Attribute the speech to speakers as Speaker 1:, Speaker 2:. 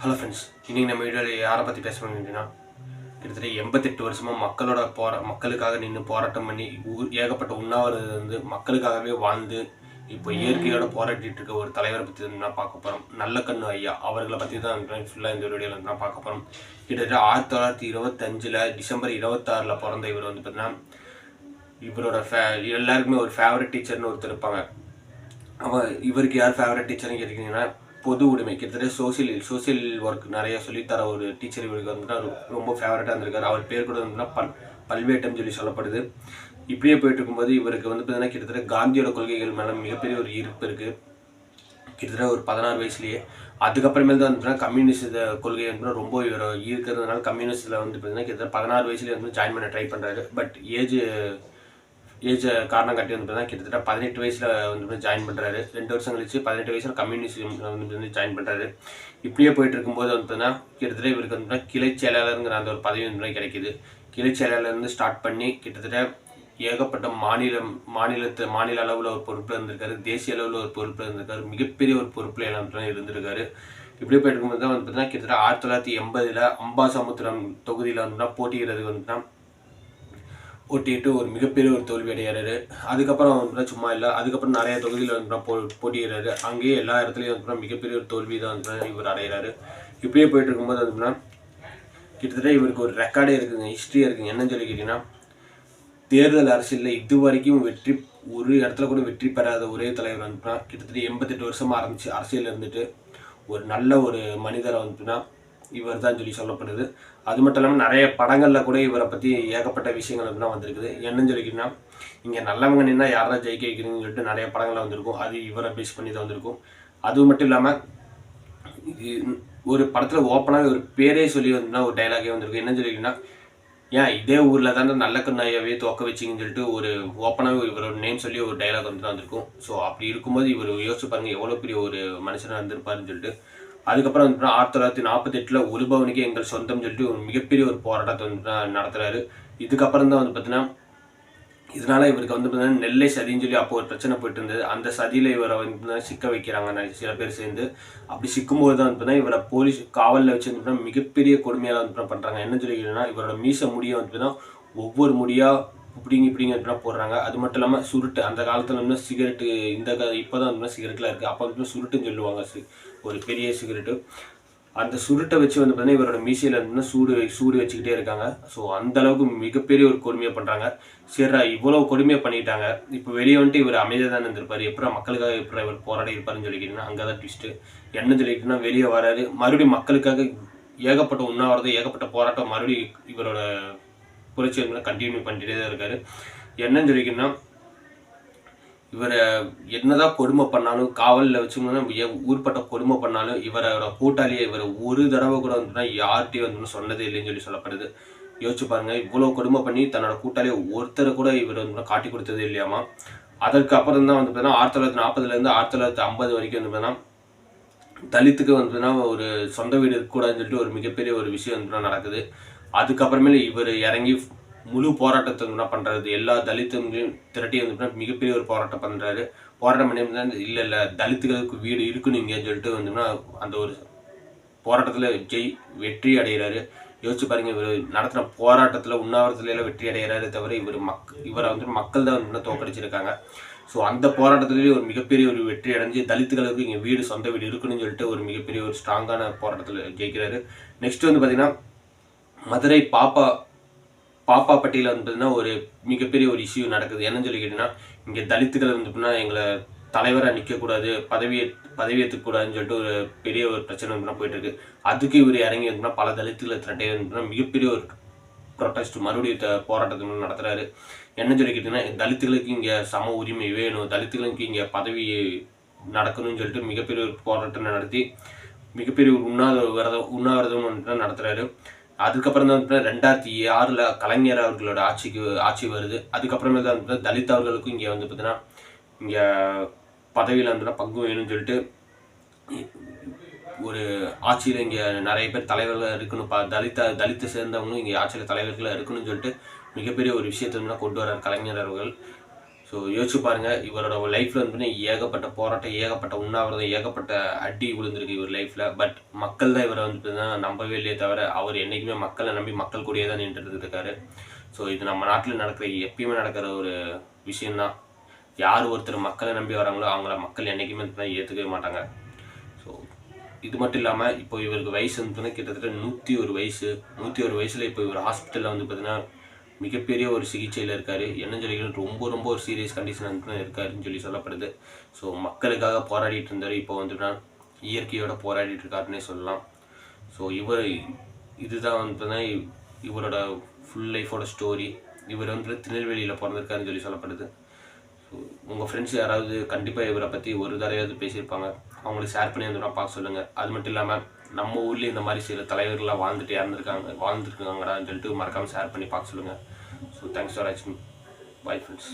Speaker 1: Hello friends, இன்றைக்கி நம்ம வீடியோவில் யாரை பற்றி பேச வேண்டியதுன்னா, கிட்டத்தட்ட 88 வருஷமாக மக்களுக்காக நின்று போராட்டம் பண்ணி ஏகப்பட்ட உண்ணாவிரதம் வந்து மக்களுக்காகவே வாழ்ந்து இப்போ இயற்கையோட போராட்டிட்டு இருக்க ஒரு தலைவரை பற்றி தான் பார்க்க போகிறோம். நல்லக்கண்ணு ஐயா அவர்களை பற்றி தான் ஃபுல்லாக இந்த வீடியோவில் தான் பார்க்க போகிறோம். கிட்டத்தட்ட 1925 டிசம்பர் 26 பிறந்த இவர் வந்து பார்த்தீங்கன்னா, இவரோட எல்லாருக்குமே ஒரு ஃபேவரட் டீச்சர்னு ஒருத்தர் இருப்பாங்க. இவருக்கு யார் ஃபேவரட் டீச்சர்னு கேட்டிங்கன்னா, பொது உடைமை கிட்டத்தட்ட சோசியல் ஒர்க் நிறைய சொல்லித்தர ஒரு டீச்சர் இவருக்கு வந்துட்டு ரொம்ப ஃபேவரட்டாக இருந்திருக்காரு. அவர் பேர் கூட வந்துன்னா பல்வேட்டம் சொல்லி சொல்லப்படுது. இப்படியே போயிட்டு இருக்கும்போது இவருக்கு வந்து பார்த்தீங்கன்னா கிட்டத்தட்ட காந்தியோட கொள்கைகள் மேலே மிகப்பெரிய ஒரு ஈர்ப்பு இருக்குது. கிட்டத்தட்ட ஒரு 16 வயசுலேயே. அதுக்கப்புறமேல் தான் வந்துட்டுனா கம்யூனிஸ்ட் கொள்கை வந்து ரொம்ப இவர் ஈர்க்கிறதுனால கம்யூனிஸ்டில் வந்து பார்த்தீங்கன்னா கிட்டத்தட்ட 16 வயசுலேயே வந்து ஜாயின் பண்ண ட்ரை பண்ணுறாரு. பட் ஏஜ் காரணம் காட்டி வந்து கிட்டத்தட்ட 18 வயசில் வந்து ஜாயின் பண்ணுறாரு. 2 வருஷம் கழிச்சு 18 வயசில் கம்யூனிஸ்ட் வந்து ஜாயின் பண்ணுறாரு. இப்படியே போயிட்டு இருக்கும்போது வந்துன்னா கிட்டத்தட்ட இவருக்கு வந்து கிளை செயலாளருங்கிற அந்த ஒரு பதவி வந்து கிடைக்கிது. கிளை செயலாளர்லேருந்து ஸ்டார்ட் பண்ணி கிட்டத்தட்ட ஏகப்பட்ட மாநில அளவில் ஒரு பொறுப்பில் இருந்திருக்காரு. தேசிய அளவில் ஒரு பொறுப்பில் இருந்திருக்காரு. மிகப்பெரிய ஒரு பொறுப்பில் எல்லாம் இருந்திருக்காரு. இப்படியே போயிட்டு இருக்கும்போது தான் வந்து பார்த்தீங்கன்னா கிட்டத்தட்ட 1980 அம்பாசமுத்திரம் தொகுதியில் வந்துன்னா போட்டியிடுறதுக்கு வந்துன்னா போட்டிட்டு ஒரு மிகப்பெரிய ஒரு தோல்வி அடைகிறாரு. அதுக்கப்புறம் வந்து சும்மா இல்லை, அதுக்கப்புறம் நிறைய தொகுதியில் வந்து போட்டியிடுறாரு. அங்கேயே எல்லா இடத்துலையும் வந்து மிகப்பெரிய ஒரு தோல்வி தான் வந்து இவர் அடைகிறாரு. இப்படியே போயிட்டு இருக்கும்போது வந்துன்னா கிட்டத்தட்ட இவருக்கு ஒரு ரெக்கார்டே இருக்குங்க, ஹிஸ்ட்ரியாக இருக்குங்க. என்னன்னு சொல்லி கேட்டிங்கன்னா, தேர்தல் அரசியலில் இது வரைக்கும் ஒரு இடத்துல கூட வெற்றி பெறாத ஒரே தலைவர் வந்துன்னா கிட்டத்தட்ட 88 வருஷமாக ஆரம்பிச்சு அரசியல் இருந்துட்டு ஒரு நல்ல ஒரு மனிதரை வந்துன்னா இவர் தான் சொல்லி சொல்லப்படுது. அது மட்டும் இல்லாமல் நிறைய படங்களில் கூட இவரை பற்றி ஏகப்பட்ட விஷயங்கள் வந்து வந்திருக்குது. என்னன்னு சொல்லிக்கிட்டீங்கன்னா, இங்கே நல்லவங்க நின்னா யாரெல்லாம் ஜெயிக்க வைக்கிறீங்கன்னு சொல்லிட்டு நிறைய படங்களில் வந்திருக்கும். அது இவரை பேஸ் பண்ணி தான் வந்திருக்கும். அது மட்டும் இல்லாமல் ஒரு படத்தில் ஓப்பனாக ஒரு பேரே சொல்லி வந்துன்னா ஒரு டைலாகே வந்திருக்கும். என்னன்னு சொல்லிக்கிட்டீங்கன்னா, ஏன் இதே ஊரில் தானே நல்லக்கண்ணு ஐயாவே தோக்க வச்சிங்கன்னு சொல்லிட்டு ஒரு ஓப்பனாகவே இவரோட நேம் சொல்லி ஒரு டைலாக் வந்து தான் வந்திருக்கும். ஸோ அப்படி இருக்கும்போது இவர் யோசிச்சு பாருங்கள் எவ்வளோ பெரிய ஒரு மனுஷனாக இருந்திருப்பாருன்னு சொல்லிட்டு. அதுக்கப்புறம் வந்து 1948 ஒலிபவனுக்கு எங்கள் சொந்தம் சொல்லிட்டு ஒரு மிகப்பெரிய ஒரு போராட்டத்தை வந்து நடத்துறாரு. இதுக்கப்புறம் தான் வந்து பார்த்தீங்கன்னா இதனால இவருக்கு வந்து பார்த்தீங்கன்னா நெல்லை சதின்னு சொல்லி அப்போ ஒரு பிரச்சனை போயிட்டு இருந்தது. அந்த சதியில் இவரை வந்து சிக்க வைக்கிறாங்க சில பேர் சேர்ந்து. அப்படி சிக்கும்போது தான் வந்து பார்த்தீங்கன்னா இவரை போலீஸ் காவலில் வச்சு வந்து மிகப்பெரிய கொடுமையாக வந்து பண்ணுறாங்க. என்ன சொல்லிக்கிறேன்னா, இவரோட மீச முடியை வந்து பார்த்தீங்கன்னா ஒவ்வொரு முடியாக இப்படிங்க போடுறாங்க. அது மட்டும் இல்லாமல் சுருட்டு, அந்த காலத்தில் வந்து சிகரெட்டு இப்போ தான் வந்து சிகரெட்லாம் இருக்குது. அப்போ வந்து சுருட்டுன்னு சொல்லுவாங்க, ஒரு பெரிய சிகரெட்டு. அந்த சுருட்டை வச்சு வந்து பார்த்தீங்கன்னா இவரோட மீசையில் வந்து சூடு வச்சுக்கிட்டே இருக்காங்க. ஸோ அந்த அளவுக்கு மிகப்பெரிய ஒரு கொடுமையை பண்ணுறாங்க. சரிடா, இவ்வளோ கொடுமையை பண்ணிட்டாங்க, இப்போ வெளியே வந்துட்டு இவர் அமைதியாக தான் இருந்திருப்பார், எப்படா மக்களுக்காக எப்படா இவர் போராடி இருப்பாருன்னு சொல்லிக்கிட்டீங்கன்னா அங்கே தான் ட்விஸ்ட்டு. என்ன சொல்லிக்கிட்டீங்கன்னா, வெளியே வராரு, மறுபடியும் மக்களுக்காக ஏகப்பட்ட உண்ணாவிரதம் ஏகப்பட்ட போராட்டம் மறுபடியும் இவரோட புரட்சி வந்து கண்டினியூ பண்ணிகிட்டே தான் இருக்காரு. என்னன்னு சொல்லிக்கிட்டீங்கன்னா, இவரை என்னதான் கொடுமை பண்ணாலும் காவலில் வச்சுங்கன்னா ஊர்பட்ட கொடுமை பண்ணாலும் இவரோட கூட்டாளியை இவர் ஒரு தடவை கூட வந்துன்னா யார்கிட்டையும் வந்து சொன்னதே இல்லைன்னு சொல்லி சொல்லப்படுது. யோசிச்சு பாருங்க, இவ்வளோ கொடுமை பண்ணி தன்னோட கூட்டாளியை ஒருத்தரை கூட இவர் வந்து காட்டி கொடுத்ததே இல்லையாமா. அதற்கு அப்புறம் தான் வந்து பார்த்தீங்கன்னா 1940 1950 வரைக்கும் வந்து பார்த்தீங்கன்னா தலித்துக்கு வந்து ஒரு சொந்த வீடு இருக்கக்கூடாதுன்னு சொல்லிட்டு ஒரு மிகப்பெரிய ஒரு விஷயம் வந்து நடக்குது. அதுக்கப்புறமேல இவர் இறங்கி முழு போராட்டத்தை என்ன பண்ணுறது, எல்லா தலித்துங்களையும் திரட்டி வந்து மிகப்பெரிய ஒரு போராட்டம் பண்ணுறாரு. போராட்டம் பண்ணி இல்லை தலித்துகளுக்கு வீடு இருக்குன்னு இங்கேன்னு சொல்லிட்டு வந்துன்னா அந்த ஒரு போராட்டத்தில் வெற்றி அடைகிறாரு. யோசிச்சு பாருங்க, இவர் நடத்துகிற போராட்டத்தில் உண்ணாவிரத்துல வெற்றி அடைகிறாரு தவிர இவரை வந்து மக்கள் தான் வந்து தோக்கடிச்சிருக்காங்க. ஸோ அந்த போராட்டத்திலேயே ஒரு மிகப்பெரிய ஒரு வெற்றி அடைஞ்சு தலித்துகளுக்கு இங்கே சொந்த வீடு இருக்குன்னு சொல்லிட்டு ஒரு மிகப்பெரிய ஒரு ஸ்ட்ராங்கான போராட்டத்தில் ஜெயிக்கிறாரு. நெக்ஸ்ட் வந்து பார்த்தீங்கன்னா மதுரை பாப்பாப்பட்டியில் வந்து ஒரு மிகப்பெரிய ஒரு இஷ்யூ நடக்குது. என்னன்னு சொல்லி கேட்டீங்கன்னா, இங்கே தலித்துகள் வந்து எங்களை தலைவராக நிற்கக்கூடாது, பதவியேற்றக்கூடாதுன்னு சொல்லிட்டு ஒரு பெரிய ஒரு பிரச்சனை வந்து போயிட்டு இருக்கு. அதுக்கு இவர் இறங்கி வந்து பல தலித்துகளை திரட்டே வந்து மிகப்பெரிய ஒரு ப்ரொட்டஸ்ட் மறுபடியும் போராட்டத்தை நடத்துறாரு. என்ன சொல்லி கேட்டீங்கன்னா, தலித்துகளுக்கு இங்கே சம உரிமை வேணும், தலித்துகளுக்கு இங்கே பதவி நடக்கணும்னு சொல்லிட்டு மிகப்பெரிய ஒரு போராட்டத்தை நடத்தி மிகப்பெரிய ஒரு உண்ணாவிரதம் வந்து நடத்துறாரு. அதுக்கப்புறம் தான் 2006 கலைஞர் அவர்களோட ஆட்சி வருது. அதுக்கப்புறமே தான் வந்து தலித் அவர்களுக்கும் இங்கே வந்து பார்த்தீங்கன்னா இங்கே பதவியில் வந்து பங்கு வேணும்னு சொல்லிட்டு ஒரு ஆட்சியில் இங்கே நிறைய பேர் தலைவர்களாக இருக்கணும், தலித்தை சேர்ந்தவங்களும் இங்கே ஆட்சியில் தலைவர்களாக இருக்கணும்னு சொல்லிட்டு மிகப்பெரிய ஒரு விஷயத்தை வந்து கொண்டு வர்றார் கலைஞர் அவர்கள். ஸோ யோசிச்சு பாருங்கள், இவரோட லைஃப்பில் வந்து ஏகப்பட்ட போராட்டம், ஏகப்பட்ட உண்ணாவிரதம், ஏகப்பட்ட அடி விழுந்திருக்கு இவர் லைஃப்பில். பட் மக்கள் தான் இவரை வந்து நம்பவே இல்லையே தவிர, அவர் என்றைக்குமே மக்களை நம்பி மக்கள் கூடயே தான் நின்றுட்டு இருக்காரு. ஸோ இது நம்ம நாட்டில் நடக்கிற எப்பயுமே நடக்கிற ஒரு விஷயந்தான். யார் ஒருத்தர் மக்களை நம்பி வராங்களோ அவங்கள மக்கள் என்றைக்குமே ஏற்றுக்கவே மாட்டாங்க. ஸோ இது மட்டும் இல்லாமல் இப்போ இவருக்கு வயசு வந்து பார்த்தீங்கன்னா கிட்டத்தட்ட 101 வயசு. 101 வயசில் இப்போ இவர் ஹாஸ்பிட்டலில் வந்து பார்த்தீங்கன்னா மிகப்பெரிய ஒரு சிகிச்சையில் இருக்கார். என்னன்னு சொல்லி ரொம்ப ஒரு சீரியஸ் கண்டிஷன் வந்து இருக்காருன்னு சொல்லி சொல்லப்படுது. ஸோ மக்களுக்காக போராடிட்டு இருந்தார். இப்போ வந்துன்னா இயற்கையோட போராடிட்டு இருக்காருன்னே சொல்லலாம். ஸோ இதுதான் வந்து பார்த்தீங்கன்னா இவரோட ஃபுல் லைஃபோட ஸ்டோரி. இவர் வந்து திருநெல்வேலியில் பிறந்திருக்காருன்னு சொல்லி சொல்லப்படுது. ஸோ உங்கள் ஃப்ரெண்ட்ஸ் யாராவது கண்டிப்பாக இவரை பற்றி ஒரு தடவையாவது பேசியிருப்பாங்க. அவங்களுக்கு ஷேர் பண்ணி வந்து பார்க்க சொல்லுங்கள். அது மட்டும் இல்லாமல் நம்ம ஊர்லேயும் இந்த மாதிரி சில தலைவர்கள்லாம் வாழ்ந்துருக்காங்கடான்னு சொல்லிட்டு மறக்காமல் ஷேர் பண்ணி பார்க்க சொல்லுங்கள். ஸோ தேங்க்ஸ் ஃபார் வாட்சிங். Bye friends.